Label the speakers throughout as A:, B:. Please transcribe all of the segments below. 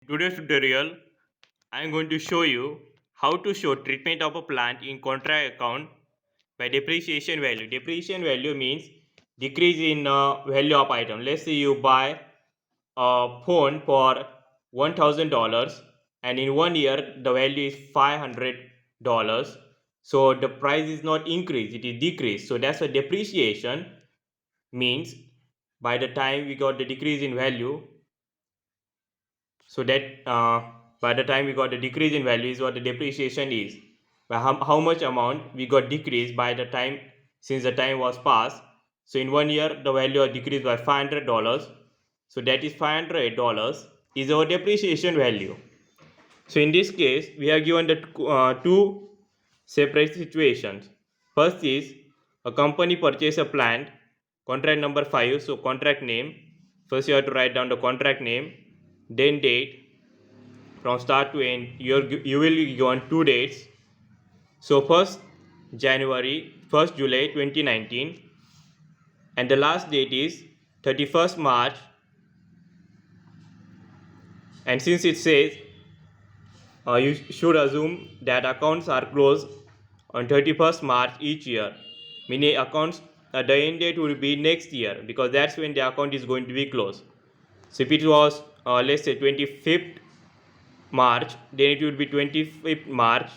A: today's tutorial, I am going to show you how to show treatment of a plant in contract account by depreciation value. Depreciation value means decrease in value of item. Let's say you buy a phone for $1,000 and in 1 year the value is $500. So the price is not increased, it is decreased. So that's a depreciation means by the time we got the decrease in value, so that by the time we got the decrease in value is what the depreciation is. By how much amount we got decreased by the time since the time was passed. So in 1 year the value was decreased by $500. So that is $500 is our depreciation value. So in this case we are given the two separate situations. First is a company purchase a plant, contract number 5. So contract name, first you have to write down the contract name, then date, from start to end you will be given two dates. So 1st January, 1st July 2019, and the last date is 31st March. And since it says you should assume that accounts are closed on 31st March each year, meaning accounts the end date will be next year because that's when the account is going to be closed. So if it was let's say 25th March, then it would be 25th March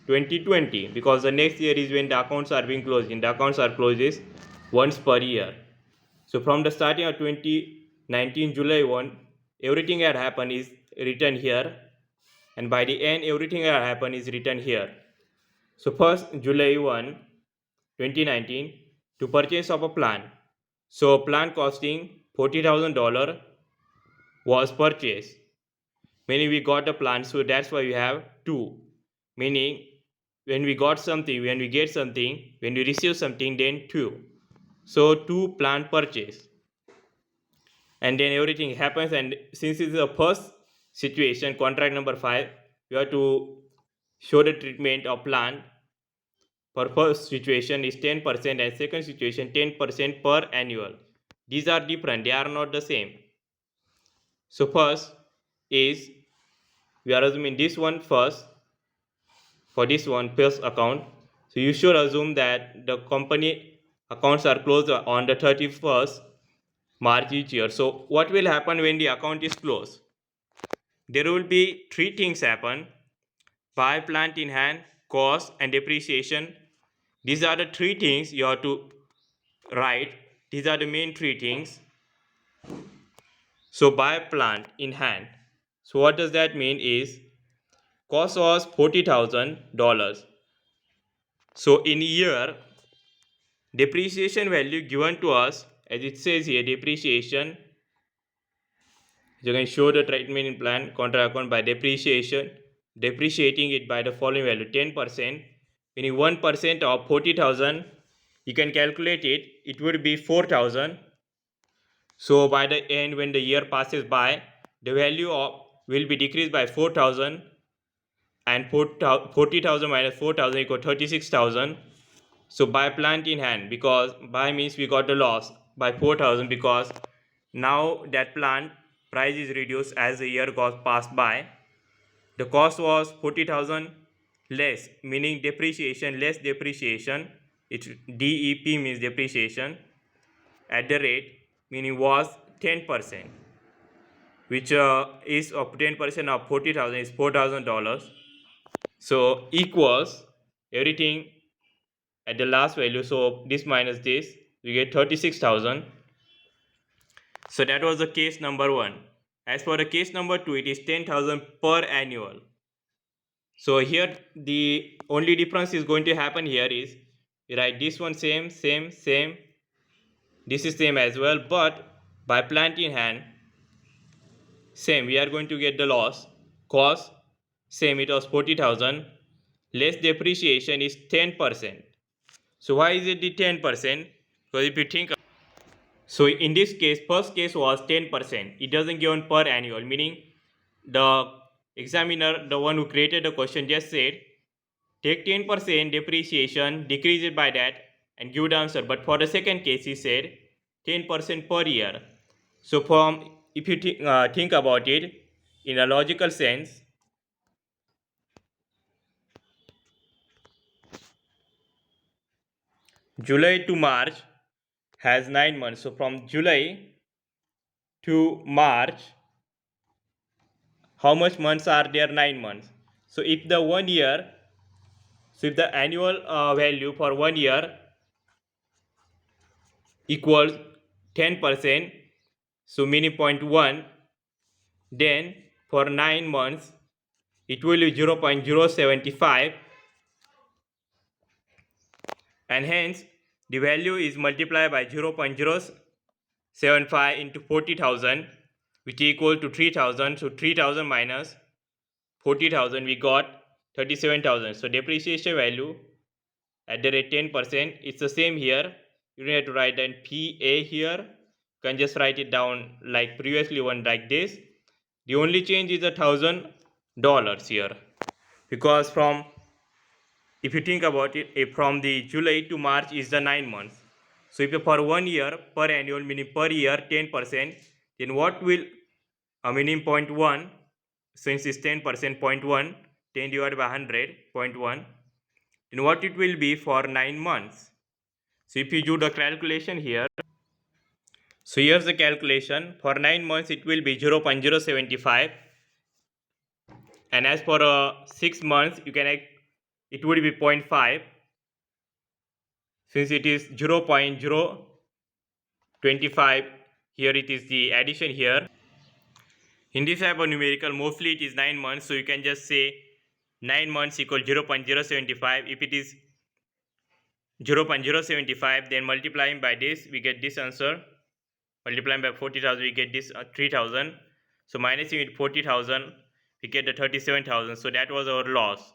A: 2020 because the next year is when the accounts are being closed. And the accounts are closed is once per year. So from the starting of 2019 July 1, everything that happened is written here, and by the end everything that happened is written here. So first July 1, 2019 to purchase of a plant. So plant costing $40,000 was purchased, meaning we got a plant, so that's why we have two, meaning when we got something, when we get something, when we receive something, then two. So two plant purchase, and then everything happens. And since it's the first situation, contract number 5, you have to show the treatment of plant. For first situation is 10% and second situation 10% per annual. These are different, they are not the same. So first is we are assuming this one first. For this one first account, so you should assume that the company accounts are closed on the 31st March each year. So what will happen when the account is closed? There will be three things happen: buy plant in hand, cost, and depreciation. These are the three things you have to write. These are the main three things. So buy plant in hand. So what does that mean is cost was $40,000. So in a year, depreciation value given to us, as it says here, depreciation, you can show the treatment in plan contract account by depreciation, depreciating it by the following value 10%, meaning 1% of 40,000. You can calculate it, it would be 4,000. So by the end, when the year passes by, the value of will be decreased by 4,000, and 40,000 minus 4,000 equal 36,000. So buy plant in hand, because buy means we got the loss by 4,000 because now that plant price is reduced as the year goes passed by. The cost was 40,000 less, meaning depreciation less depreciation. It DEP means depreciation at the rate, meaning was 10%, which is of 10% of 40,000 is $4,000. So equals everything at the last value. So this minus this, we get 36,000. So that was the case number 1. As for the case number 2, it is 10,000 per annual. So here the only difference is going to happen here is, right, this one same, this is same as well, but by plant in hand, same, we are going to get the loss. Cost, same, it was 40,000. Less depreciation is 10%. So why is it the 10%? Because if you think, so in this case, first case was 10%. It doesn't given per annual, meaning the examiner, the one who created the question, just said take 10% depreciation, decrease it by that, and give the answer. But for the second case, he said 10% per year. So from if you think about it, in a logical sense, July to March has 9 months. So from July to March, how much months are there? 9 months. So if the 1 year, so if the annual value for 1 year equals 10%, so meaning 0.1, then for 9 months it will be 0.075, and hence the value is multiplied by 0.075 into 40,000, which equal to 3,000. So 3,000 minus 40,000, we got 37,000. So depreciation value at the rate 10%. It's the same here. You don't have to write an PA here. You can just write it down like previously one, like this. The only change is $1,000 here, because from, if you think about it, from the July to March is the 9 months. So if for 1 year per annual, meaning per year 10%, then what will meaning 0.1, since it's 10%, 0.1, 10 divided by 100, 0.1, then what it will be for 9 months. So if you do the calculation here, so here's the calculation. For 9 months it will be 0.075, and as for 6 months you can it would be 0.5, since it is 0.025. Here it is the addition here. In this type of numerical, mostly it is 9 months, so you can just say 9 months equal 0.075. If it is 0.075, then multiplying by this, we get this answer. Multiplying by 40,000, we get this 3,000. So minusing it 40,000, we get the 37,000. So that was our loss.